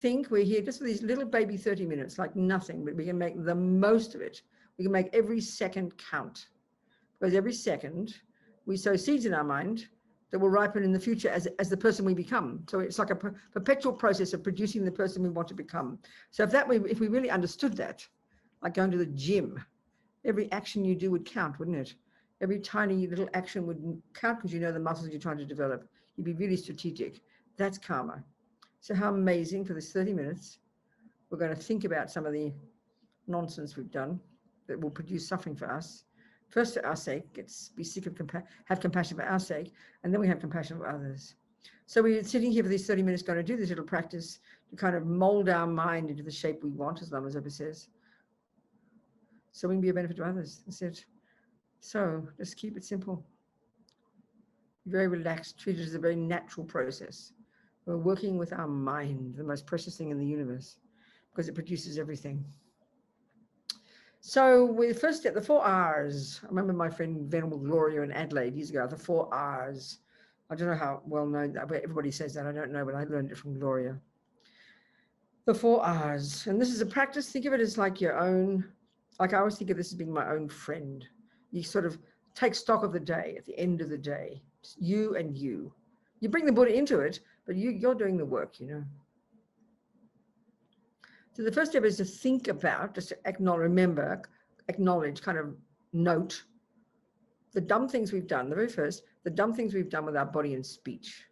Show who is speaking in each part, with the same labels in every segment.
Speaker 1: think we're here just for these little baby 30 minutes, like nothing, but we can make the most of it. We can make every second count, because every second we sow seeds in our mind that will ripen in the future as the person we become. So it's like a perpetual process of producing the person we want to become. So if we really understood that, like going to the gym, every action you do would count, wouldn't it? Every tiny little action would count because you know the muscles you're trying to develop. You'd be really strategic. That's karma. So how amazing for this 30 minutes, we're going to think about some of the nonsense we've done that will produce suffering for us. First for our sake, be sick of have compassion for our sake, and then we have compassion for others. So we're sitting here for these 30 minutes, going to do this little practice to kind of mold our mind into the shape we want, as Lama Zopa says, so we can be a benefit to others. That's it. So just keep it simple. Very relaxed, treat it as a very natural process. We're working with our mind, the most precious thing in the universe, because it produces everything. So we first step, the 4 R's. I remember my friend Venerable Gloria in Adelaide years ago, the 4 R's. I don't know how well known that, but everybody says that. I don't know, but I learned it from Gloria. The 4 R's. And this is a practice. Think of it as like your own, like I always think of this as being my own friend. You sort of take stock of the day at the end of the day. It's you and you. You bring the Buddha into it, but you're doing the work, you know. So the first step is to think about, just to acknowledge, kind of note the dumb things we've done. The very first, the dumb things we've done with our body and speech.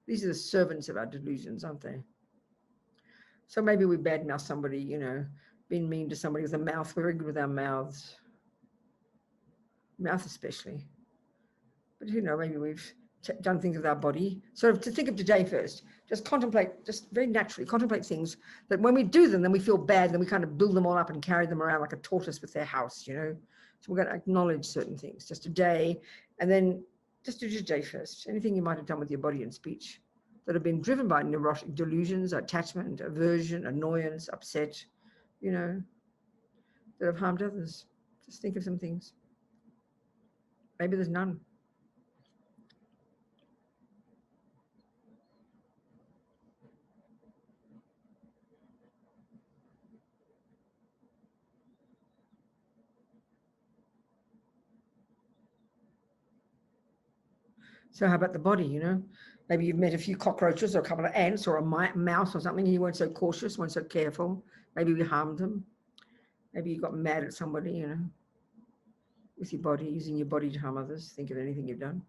Speaker 1: These are the servants of our delusions, aren't they? So maybe we badmouth somebody, you know, being mean to somebody with a mouth. We're very good with our mouths. Mouth especially. But, you know, maybe we've done things with our body. So to think of today first, just contemplate, just very naturally contemplate things that when we do them, then we feel bad, then we kind of build them all up and carry them around like a tortoise with their house, you know. So we're going to acknowledge certain things just today, and then just do today first. Anything you might have done with your body and speech that have been driven by neurotic delusions, attachment, aversion, annoyance, upset, you know, that have harmed others. Just think of some things. Maybe there's none. So how about the body, you know? Maybe you've met a few cockroaches or a couple of ants or a mouse or something, and you weren't so cautious, weren't so careful. Maybe we harmed them. Maybe you got mad at somebody, you know, with your body, using your body to harm others. Think of anything you've done.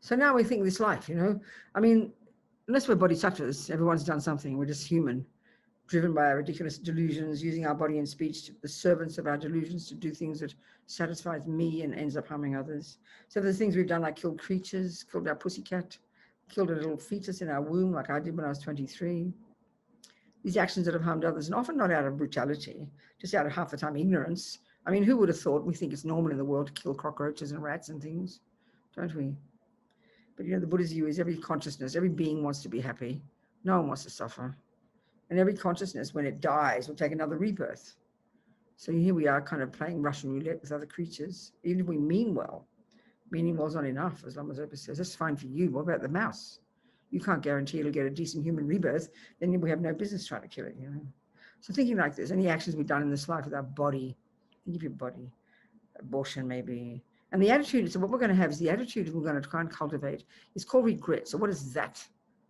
Speaker 1: So now we think this life, you know, I mean, unless we're bodhisattvas, everyone's done something. We're just human, driven by our ridiculous delusions, using our body and speech, the servants of our delusions, to do things that satisfies me and ends up harming others. So there's things we've done, like killed creatures, killed our pussycat, killed a little fetus in our womb, like I did when I was 23. These actions that have harmed others, and often not out of brutality, just out of half the time ignorance. I mean, who would have thought? We think it's normal in the world to kill cockroaches and rats and things, don't we? But you know, the Buddha's view is every consciousness, every being wants to be happy. No one wants to suffer. And every consciousness, when it dies, will take another rebirth. So here we are kind of playing Russian roulette with other creatures. Even if we mean well, meaning well's not enough, as Lama Zopa says. That's fine for you. What about the mouse? You can't guarantee it'll get a decent human rebirth. Then we have no business trying to kill it, you know. So thinking like this, any actions we've done in this life with our body, think of your body, abortion maybe. And the attitude, so what we're going to have is the attitude we're going to try and cultivate is called regret. So what is that?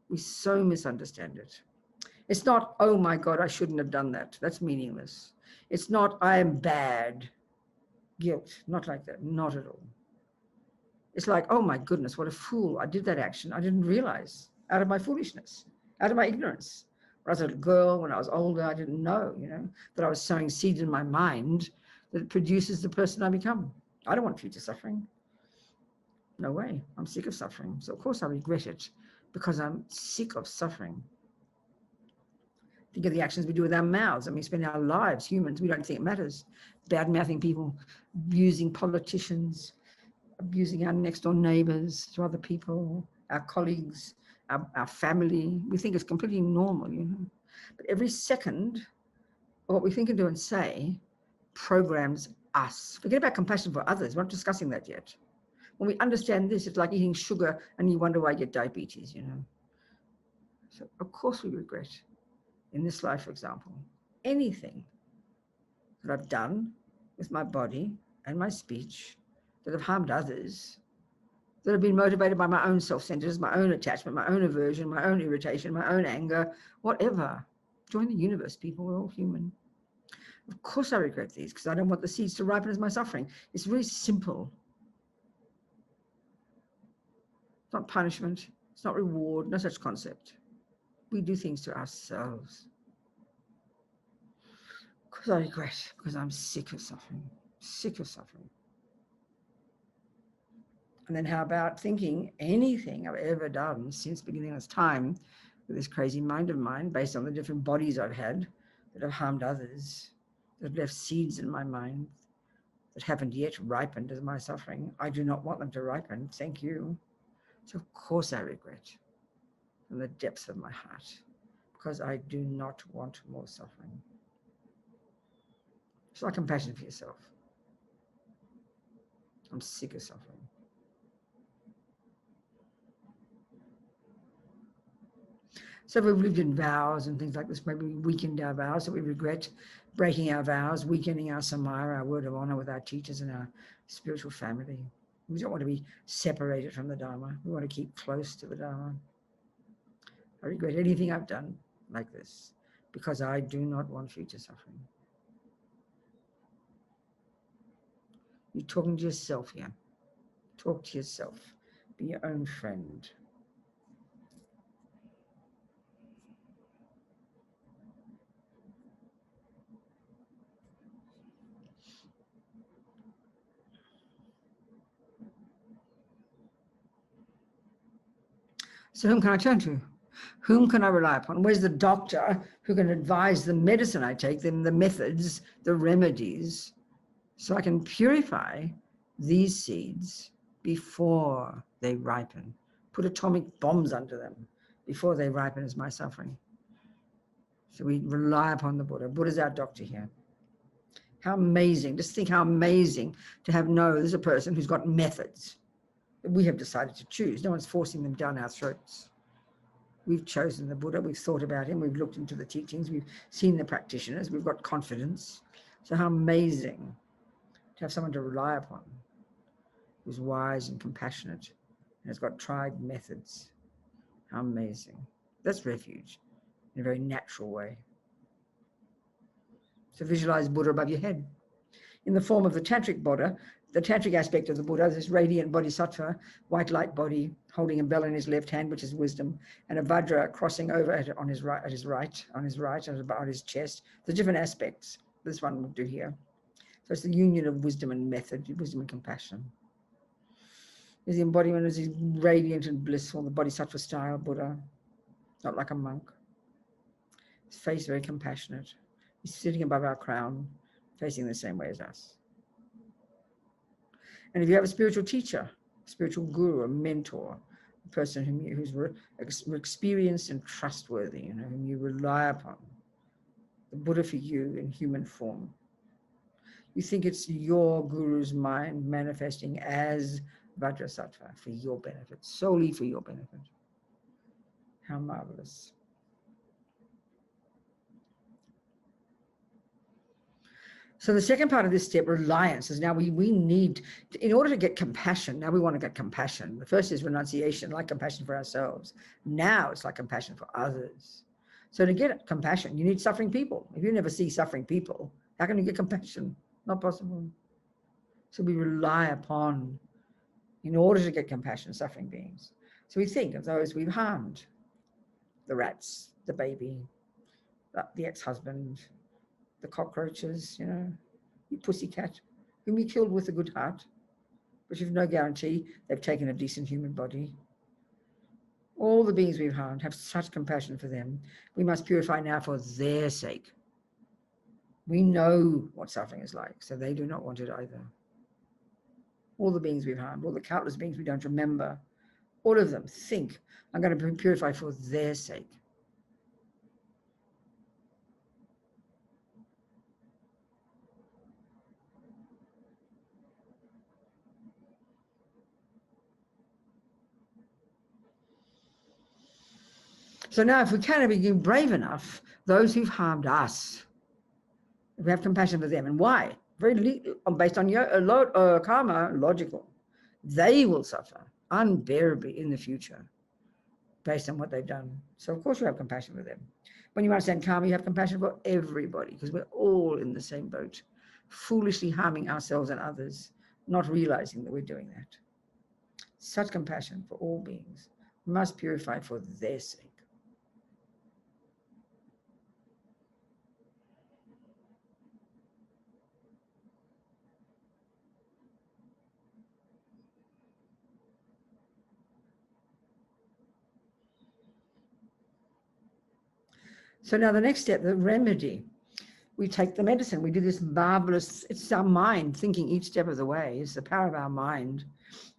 Speaker 1: We so misunderstand it. It's not, oh my God, I shouldn't have done that. That's meaningless. It's not, I am bad. Guilt. Not like that. Not at all. It's like, oh my goodness, what a fool. I did that action. I didn't realize, out of my foolishness, out of my ignorance. When I was a little girl, when I was older, I didn't know, you know, that I was sowing seeds in my mind that produces the person I become. I don't want future suffering. No way. I'm sick of suffering. So of course I regret it, because I'm sick of suffering. Think of the actions we do with our mouths. I mean, we spend our lives, humans, we don't think it matters. Bad-mouthing people, abusing politicians, abusing our next door neighbors to other people, our colleagues, our family. We think it's completely normal, you know. But every second of what we think and do and say programs us. Forget about compassion for others. We're not discussing that yet. When we understand this, it's like eating sugar and you wonder why you get diabetes, you know. So of course we regret in this life, for example, anything that I've done with my body and my speech that have harmed others, that have been motivated by my own self-centeredness, my own attachment, my own aversion, my own irritation, my own anger, whatever. Join the universe, people. We're all human. Of course I regret these because I don't want the seeds to ripen as my suffering. It's really simple. It's not punishment. It's not reward. No such concept. We do things to ourselves. Because I regret, because I'm sick of suffering. Sick of suffering. And then how about thinking anything I've ever done since beginning of this time with this crazy mind of mine, based on the different bodies I've had that have harmed others, that have left seeds in my mind that haven't yet ripened as my suffering. I do not want them to ripen. Thank you. So of course I regret from the depths of my heart, because I do not want more suffering. It's like compassion for yourself. I'm sick of suffering. So we've lived in vows and things like this. Maybe we weakened our vows, so we regret breaking our vows, weakening our samaya, our word of honor with our teachers and our spiritual family. We don't want to be separated from the Dharma. We want to keep close to the Dharma. I regret anything I've done like this because I do not want future suffering. You're talking to yourself here. Talk to yourself. Be your own friend. So whom can I turn to? Whom can I rely upon? Where's the doctor who can advise the medicine I take, them the methods, the remedies, so I can purify these seeds before they ripen? Put atomic bombs under them before they ripen as my suffering. So we rely upon the Buddha. Buddha's our doctor here. How amazing. Just think how amazing to know there's a person who's got methods that we have decided to choose. No one's forcing them down our throats. We've chosen the Buddha. We've thought about him. We've looked into the teachings. We've seen the practitioners. We've got confidence. So how amazing to have someone to rely upon who's wise and compassionate and has got tried methods. How amazing. That's refuge in a very natural way. So visualize Buddha above your head. In the form of the Tantric Buddha, the Tantric aspect of the Buddha, this radiant Bodhisattva, white light body, holding a bell in his left hand, which is wisdom, and a Vajra crossing over on his right, on his chest. There's different aspects. This one we'll do here. So it's the union of wisdom and method, wisdom and compassion. There's the embodiment as he's radiant and blissful, the Bodhisattva style Buddha, not like a monk. His face very compassionate. He's sitting above our crown, facing the same way as us. And if you have a spiritual teacher, a spiritual guru, a mentor, a person who's experienced and trustworthy, whom you rely upon, the Buddha for you in human form, you think it's your guru's mind manifesting as Vajrasattva for your benefit, solely for your benefit. How marvelous. So the second part of this step, reliance, is now we need, in order to get compassion, now we want to get compassion. The first is renunciation, like compassion for ourselves. Now it's like compassion for others. So to get compassion, you need suffering people. If you never see suffering people, how can you get compassion? Not possible. So we rely upon, in order to get compassion, suffering beings. So we think of those we've harmed, the rats, the baby, the ex-husband, the cockroaches, you pussycat, whom you killed with a good heart, but you've no guarantee they've taken a decent human body. All the beings we've harmed, have such compassion for them. We must purify now for their sake. We know what suffering is like, so they do not want it either. all the beings we've harmed, all the countless beings we don't remember, all of them think, I'm going to purify for their sake. So now if we can be brave enough, those who've harmed us, if we have compassion for them, and why? Based on your karma, logical. They will suffer unbearably in the future based on what they've done. So of course you have compassion for them. When you understand karma, you have compassion for everybody, because we're all in the same boat, foolishly harming ourselves and others, not realizing that we're doing that. Such compassion for all beings. We must purify for their sake. So now the next step, the remedy. We take the medicine. We do this marvelous, it's our mind thinking each step of the way. It's the power of our mind.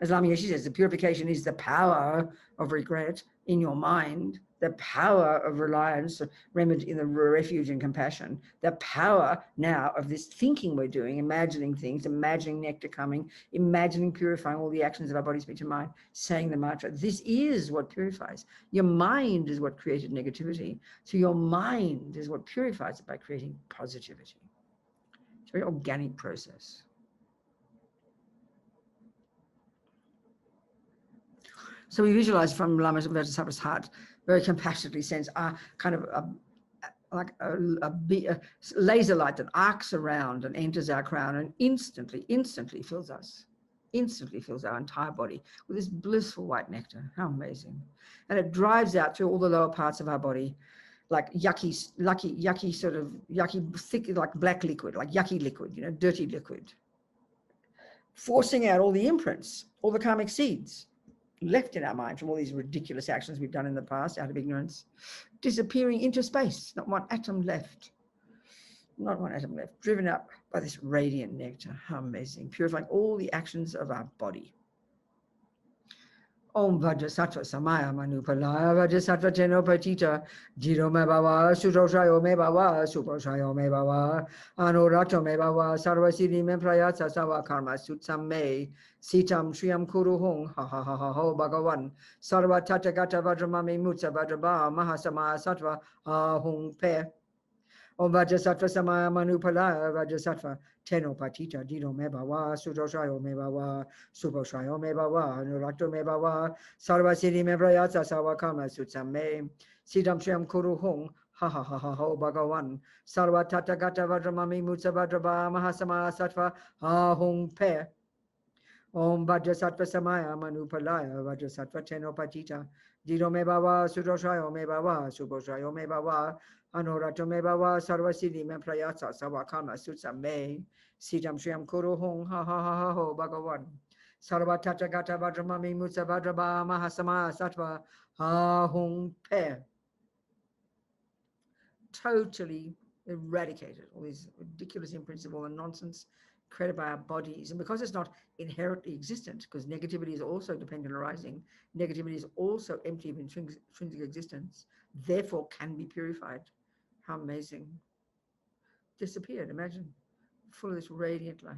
Speaker 1: As LAMA YESHE says, the purification is the power of regret in your mind, the power of reliance, remedy in the refuge and compassion, the power now of this thinking we're doing, imagining things, imagining nectar coming, imagining purifying all the actions of our body, speech, and mind, saying the mantra. This is what purifies. Your mind is what created negativity. So your mind is what purifies it by creating positivity. It's a very organic process. So we visualize from Lama Vajrasattva's heart, very compassionately sense kind of like a laser light that arcs around and enters our crown and instantly fills us, instantly fills our entire body with this blissful white nectar. How amazing. And it drives out through all the lower parts of our body, like yucky, sort of yucky, thick, like black liquid, like yucky liquid, you know, dirty liquid, forcing out all the imprints, all the karmic seeds left in our mind from all these ridiculous actions we've done in the past out of ignorance, disappearing into space, not one atom left, driven up by this radiant nectar. How amazing, purifying all the actions of our body. Om Vajrasattva Samaya Manupalaya Vajrasattva Teno Patita Jiro Me Baba Sudoshayo Me Baba Suboshayo Me Baba Anorato Me Baba Sarvasidi Me Prayatsa Sawa Karma Sutsam Me Sitam Shriyam Kuru Hong Ha Ha Ha Ha Ho Bhagavan Sarva Tatagata Vajramami Mutsa Vajraba Mahasama Sattva Ahung Pe Om Vajrasattva Samaya Manupalaya Vajrasattva Teno Patita Dino Me Baba Sudoshayo Me Baba Suboshayo Me Baba Nurato Me Baba Sarva Siddhi Me Prayatsa Sawa Karma Sutsam Me Siddham Shriyam Kuru Hong Ha Ha Ha Ha Ho Bhagavan Sarva Tatagata Vajramami Mutsa Vajraba Mahasama Sattva Ahung Pe Om Vajrasattva Samaya Manupalaya Vajrasattva Teno Patita Dino Me Baba Sudoshayo Me Baba Suboshayo Me Baba Anorato Me Baba Sarva Siddhi Me Prayatsa Sawa Karma Sutsam Me Siddham Shriyam Kuru Hong Ha Ha Ha Ha Ho Bhagavan Sarva Tatagata Vajramami Mutsa Vajraba Mahasama Sattva Ahung Pe. Totally eradicated all these ridiculous imprints of all the nonsense created by our bodies. And because it's not inherently existent, because negativity is also dependent on arising, negativity is also empty of intrinsic existence, therefore can be purified. How amazing. Disappeared, imagine, full of this radiant light.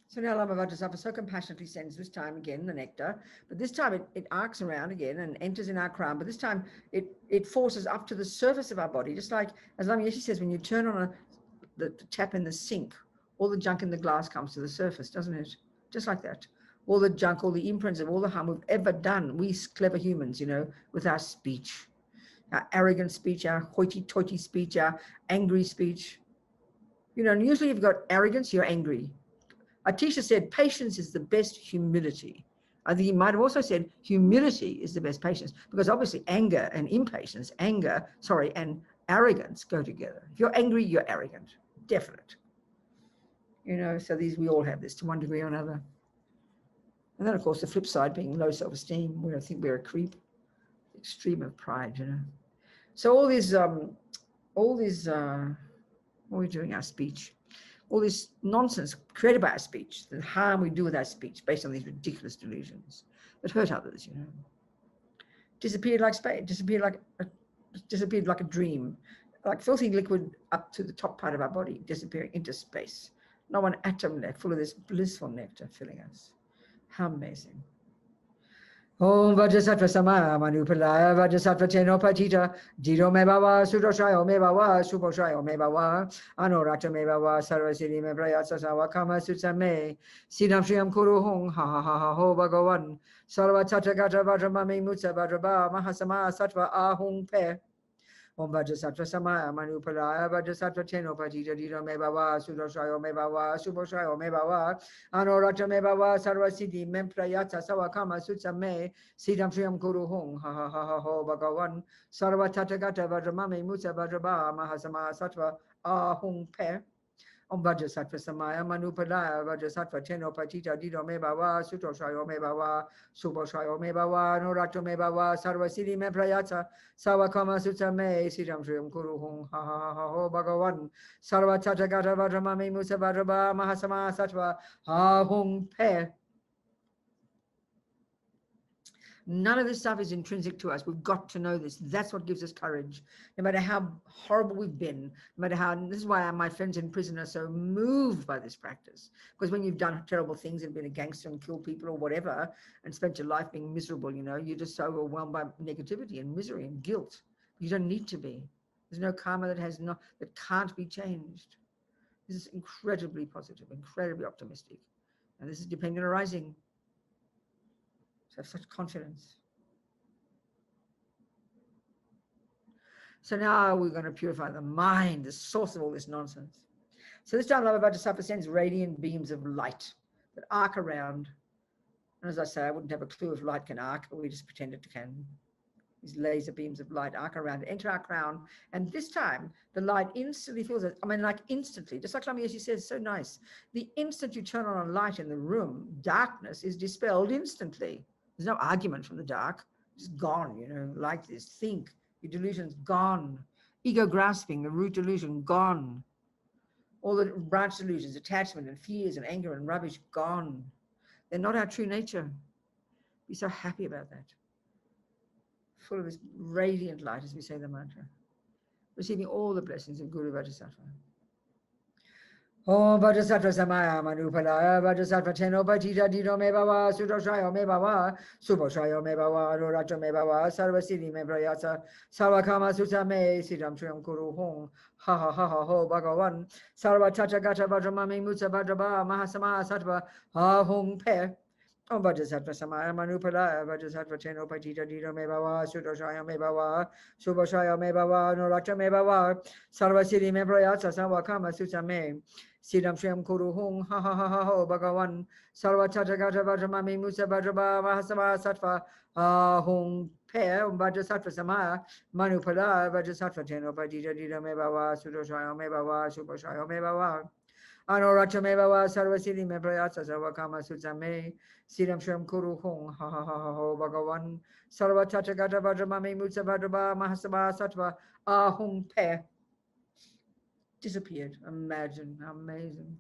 Speaker 1: So now Lama Vajrasattva so compassionately sends this time again the nectar, but this time it arcs around again and enters in our crown, but this time it forces up to the surface of our body, just like, as LAMA YESHE says, when you turn on the tap in the sink, all the junk in the glass comes to the surface, doesn't it? Just like that. All the junk, all the imprints of all the harm we've ever done, we clever humans, you know, with our speech, our arrogant speech, our hoity-toity speech, our angry speech. You know, and usually if you've got arrogance, you're angry. A teacher said, patience is the best humility. I think he might have also said humility is the best patience, because obviously anger and impatience, and arrogance go together. If you're angry, you're arrogant, definite. You know, so we all have this to one degree or another. And then, of course, the flip side being low self-esteem, where I think we're a creep, extreme of pride, you know. So all these what are we doing, our speech, all this nonsense created by our speech, the harm we do with our speech based on these ridiculous delusions that hurt others, you know, disappeared like space, disappeared like a dream, like filthy liquid up to the top part of our body, disappearing into space. Not one atom left, full of this blissful nectar filling us. How amazing. Om Vajrasattva Samaya Manupalaya Vajrasattva Teno Patita Jiro Me Baba Sudoshayo Me Baba Suboshayo Me Baba Anorata Me Baba Sarvasiri Me Prayatsa Sawa Kama Sutsame Sinam Shriyam Kuru Hong Ha Ha Ha Ha Ho Bhagavan Sarva Tathagata Vajramami Mutsa Vajraba Mahasama Sattva Ahung Pe Om Vajrasattva Samaya Manupalaya Vajrasattva Teno Patita Jiro Me Baba Sudoshayo Me Baba Suboshayo Me Baba Anorata Me Baba Sarvasiri Me Prayatsa Sawa Kama Sutsame Sidam Shriyam Kuru Hong Ha Ha Ha Ha Ho Bhagavan Sarva Tathagata Vajramami Mutsa Vajraba Mahasama Sattva Ahung Pe Om Vajrasattva Samaya Manupalaya Vajrasattva Teno Patita Dido Me Baba Sutoshayo Me Baba Suboshayo Me Baba Norato Me Baba Sarvasiri Me Prayatsa Sawakama Sutsame Sidam Shriyam Kuru Hong Ha Ha Ha Ha Ho Bhagavan Sarva Tathagata Vajramami Mutsa Vajraba Mahasama Sattva Ahung Pe. None of this stuff is intrinsic to us. We've got to know this. That's what gives us courage. No matter how horrible we've been, no matter how, this is why my friends in prison are so moved by this practice. Because when you've done terrible things and been a gangster and killed people or whatever, and spent your life being miserable, you know, you're just so overwhelmed by negativity and misery and guilt. You don't need to be. There's no karma that can't be changed. This is incredibly positive, incredibly optimistic. And this is dependent arising. So have such confidence. So now we're going to purify the mind, the source of all this nonsense. So this time Lama Vajrasattva sends radiant beams of light that arc around. And as I say, I wouldn't have a clue if light can arc, but we just pretend it can. These laser beams of light arc around, enter our crown. And this time the light instantly fills it. I mean, like instantly, just like LAMA YESHE says, so nice. The instant you turn on a light in the room, darkness is dispelled instantly. There's no argument from the dark. It's gone, you know, like this. Think, your delusion's gone. Ego grasping, the root delusion, gone. All the branch delusions, attachment and fears and anger and rubbish, gone. They're not our true nature. Be so happy about that. Full of this radiant light as we say the mantra. Receiving all the blessings of Guru Vajrasattva. Om Vajrasattva Samaya Manupalaya Vajrasattva Teno Patita Dido Me Baba Sudoshayo Me Baba Suboshayo Me Baba Norato Me Baba Sarvasiri Me Prayatsa Sarvakama Sutsame Sidam Shriyam Kuru Hong Ha Ha Ha Ha Ho Bhagavan Sarva Tathagata Vajramami Mutsa Vajraba Mahasama Sattva Ahung Pe Om Vajrasattva Samaya Manupalaya Vajrasattva Teno Patita Dido Me Baba Sudoshayo Me Baba Suboshayo Me Baba Norato Me Baba Sarvasiri Me Prayatsa Sarvakama Sutsame Sidam Shriyam Kuru Hong Ha Ha Ha Ha Ho Bhagavan Sarva Tathagata Vajramami Mutsa Vajraba Mahasama Sattva Ahung Pe Om Vajrasattva Samaya Manupalaya Vajrasattva Teno Patita Dido Me Baba Sudoshayo Me Baba Suboshayo Me Baba Anorata Me Baba Sarvasiri Me Prayatsa Sarvakama Sutsame Sidam Shriyam Kuru Hong Ha Ha Ha Ha Ho Bhagavan Sarva Tathagata Vajramami Mutsa Vajraba Mahasama Sattva Ahung Pe. Disappeared. Imagine how amazing.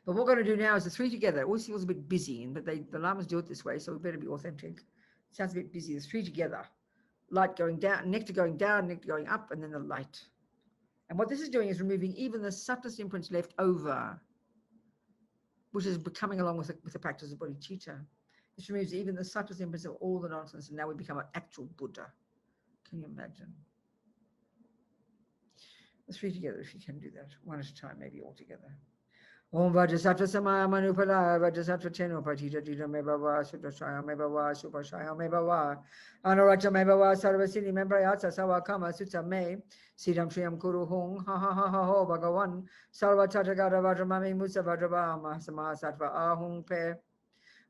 Speaker 1: But what we're going to do now is the three together. It always feels a bit busy, but the lamas do it this way, so we better be authentic. It sounds a bit busy. The three together. Light going down, nectar going down, nectar going up, and then the light. And what this is doing is removing even the subtlest imprints left over, which is coming along with the practice of bodhicitta. This removes even the subtlest imprints of all the nonsense, and now we become an actual Buddha. Can you imagine? The three together, if you can do that, one at a time, maybe all together. Om Vajrasattva Samaya Manupalaya Vajrasattva Teno Patita Dido Me Baba Sudoshayo Me Baba Suboshayo Me Baba Anorata Me Baba Sarvasiri Me Prayatsa Sawakama Sutsame Sidam Shriyam Kuru Hong Ha Ha Ha Ha Ho Bhagavan Sarva Tathagata Vajramami Mutsa Vajraba Mahasama Sattva Ahung Pe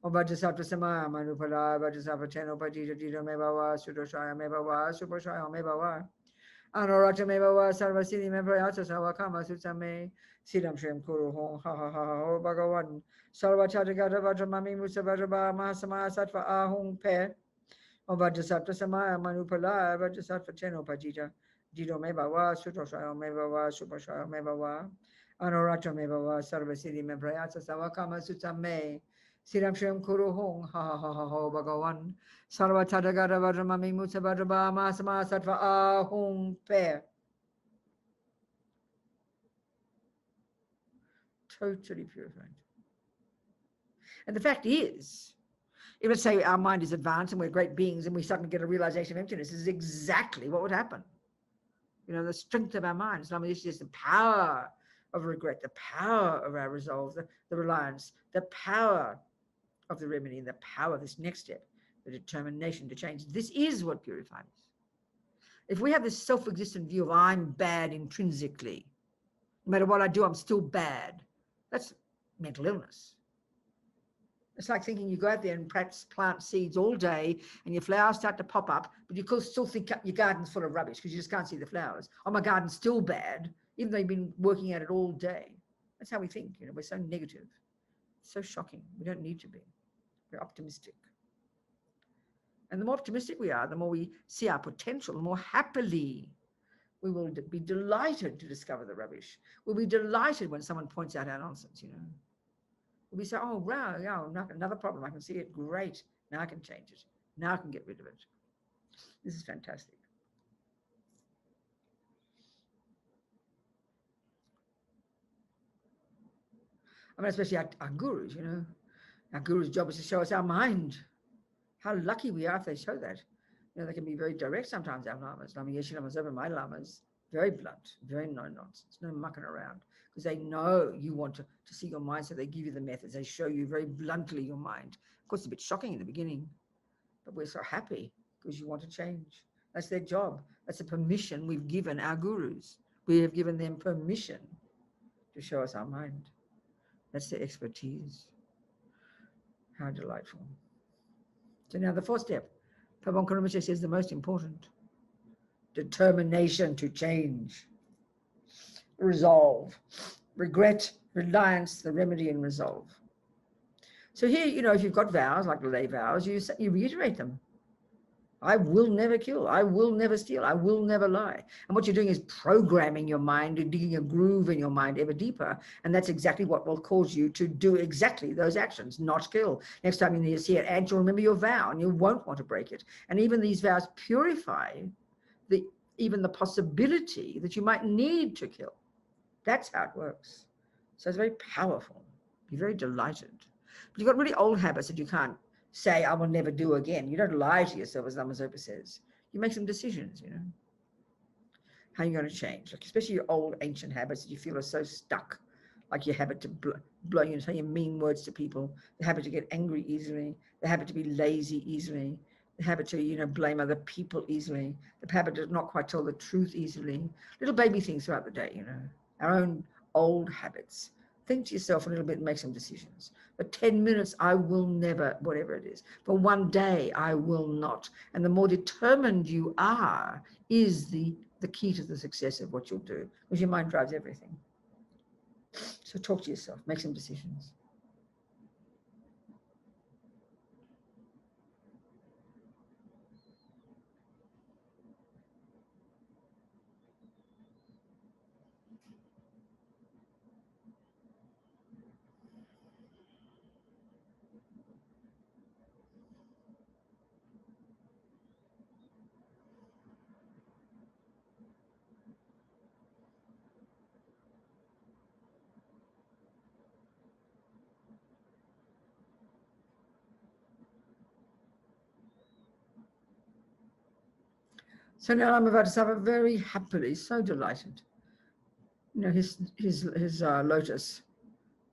Speaker 1: Om Vajrasattva Samaya Manupalaya Vajrasattva Teno Patita Dido Me Baba Sudoshayo Me Baba Suboshayo Me Baba Anorata Me Baba Sarvasiri Me Prayatsa Sawakama Sutsame Sidam Shriyam Kuru Hong Ha Ha Ha Ha Ho Bhagavan Sarva Tathagata Vajramami Mutsa Vajraba Mahasama Sattva Ahung Pe O Vajrasattva Samaya Manupala, Vajrasattva Cheno Pajita, Jido Mebawa, Sutoshayo Mebawa, Supashayo Mebawa, Anoracha Mebawa, Sarvasiri Mebrayasa Savakama Sutame, Siram Shem Kuru Hong, Ha Ha Ha Ha Bhagawan, Sarva Tadagara Vajramami Mutsavajraba, Masama Sattva Ahung Pe. Totally purified. And the fact is, if let's say our mind is advanced and we're great beings and we suddenly get a realization of emptiness, this is exactly what would happen. You know, the strength of our minds. LAMA YESHE is the power of regret, the power of our resolve, the reliance, the power of the remedy, and the power of this next step, the determination to change. This is what purifies. If we have this self-existent view of I'm bad intrinsically, no matter what I do, I'm still bad, that's mental illness. It's like thinking you go out there and perhaps plant seeds all day and your flowers start to pop up, but you still think your garden's full of rubbish because you just can't see the flowers. Oh, my garden's still bad, even though you've been working at it all day. That's how we think. You know, we're so negative. It's so shocking. We don't need to be. We're optimistic. And the more optimistic we are, the more we see our potential, the more happily we will be delighted to discover the rubbish. We'll be delighted when someone points out our nonsense, you know. We say, oh, wow, yeah, another problem. I can see it. Great. Now I can change it. Now I can get rid of it. This is fantastic. I mean, especially our gurus, you know. Our guru's job is to show us our mind. How lucky we are if they show that. You know, they can be very direct sometimes, our lamas. LAMA YESHE, LAMA ZOBA, my lamas, very blunt, very no-nonsense, no mucking around. Because they know you want to see your mind, so they give you the methods. They show you very bluntly your mind. Of course, it's a bit shocking in the beginning, but we're so happy because you want to change. That's their job. That's a permission we've given our gurus. We have given them permission to show us our mind. That's their expertise. How delightful. So now the fourth step, Pabon Rinpoche says the most important. Determination to change. Resolve. Regret, reliance, the remedy, and resolve. So here, you know, if you've got vows, like the lay vows, you reiterate them. I will never kill. I will never steal. I will never lie. And what you're doing is programming your mind and digging a groove in your mind ever deeper. And that's exactly what will cause you to do exactly those actions, not kill. Next time you see it, and you'll remember your vow and you won't want to break it. And even these vows purify even the possibility that you might need to kill. That's how it works. So it's very powerful. Be very delighted. But you've got really old habits that you can't say, I will never do again. You don't lie to yourself, as LAMA ZOBA says. You make some decisions, you know. How you're going to change, like especially your old ancient habits that you feel are so stuck, like your habit to blow, you know, say mean words to people, the habit to get angry easily, the habit to be lazy easily, the habit to, you know, blame other people easily, the habit to not quite tell the truth easily, little baby things throughout the day, you know, our own old habits. Think to yourself a little bit and make some decisions. For 10 minutes, I will never, whatever it is. For one day, I will not. And the more determined you are, is the key to the success of what you'll do, because your mind drives everything. So talk to yourself, make some decisions. So now I'm about to suffer very happily, so delighted. You know, his lotus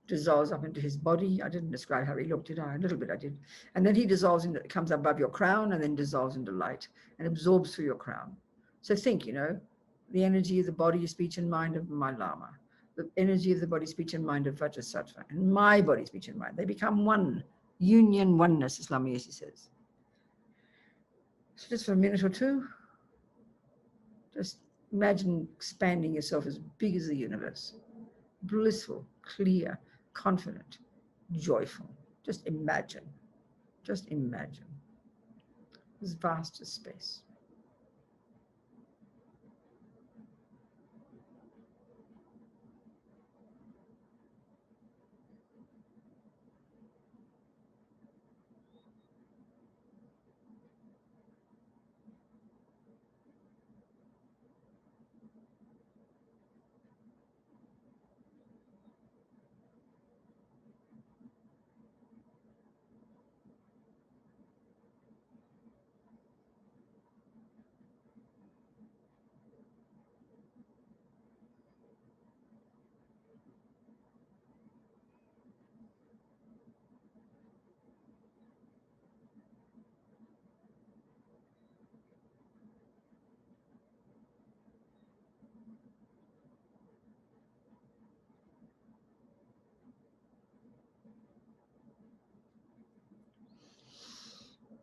Speaker 1: dissolves up into his body. I didn't describe how he looked, did I? A little bit I did. And then he dissolves into, comes above your crown and then dissolves into light and absorbs through your crown. So think, you know, the energy of the body, speech, and mind of my Lama, the energy of the body, speech, and mind of Vajrasattva, and my body, speech, and mind. They become one, union, oneness, as LAMA YESHE says. So just for a minute or two, just imagine expanding yourself as big as the universe. Blissful, clear, confident, joyful. Just imagine. Just imagine. as vast as space.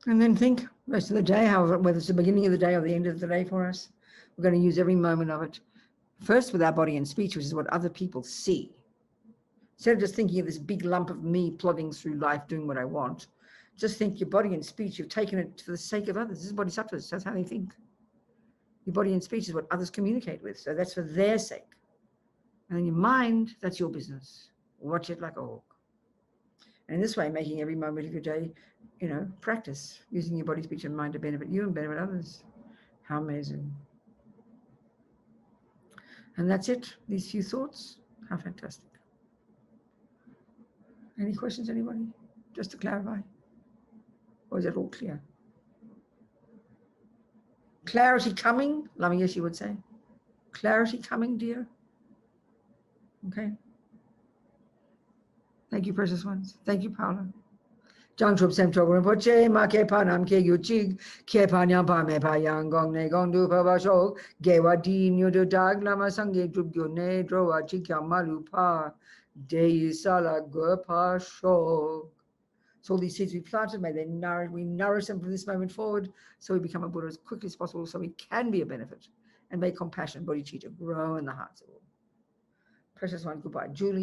Speaker 1: And then think the rest of the day, whether it's the beginning of the day or the end of the day for us, we're going to use every moment of it. First with our body and speech, which is what other people see. Instead of just thinking of this big lump of me plodding through life doing what I want, just think your body and speech, you've taken it for the sake of others. This is Bodhisattvas, that's how they think. Your body and speech is what others communicate with, so that's for their sake. And then your mind, that's your business. Watch it like a hawk. And in this way, making every moment of your day, practice using your body, speech, and mind to benefit you and benefit others. How amazing. And that's it, these few thoughts. How fantastic. Any questions, anybody? Just to clarify. Or is it all clear? Clarity coming, Lama Yeshe would say. Clarity coming, dear. Okay. Thank you, precious ones. Thank you, Paula. Jang Trup Sem Trup Rinpoche, Ma Ke Panam Ke Yu Chig, Ke Panyam Pa Me Pa Yang Gong Ne Gong Du Pa Ba Shok, Ge Wa Di Nyu Du Dag Lama Sangye Drup Gyo Ne Dro Wa Chik Yang Malu Pa, De Sala Go Pa Shok. So all these seeds we planted, may we nourish them from this moment forward, so we become a Buddha as quickly as possible, so we can be a benefit, and may compassion, bodhicitta, grow in the hearts of all. Precious one, goodbye. Julie.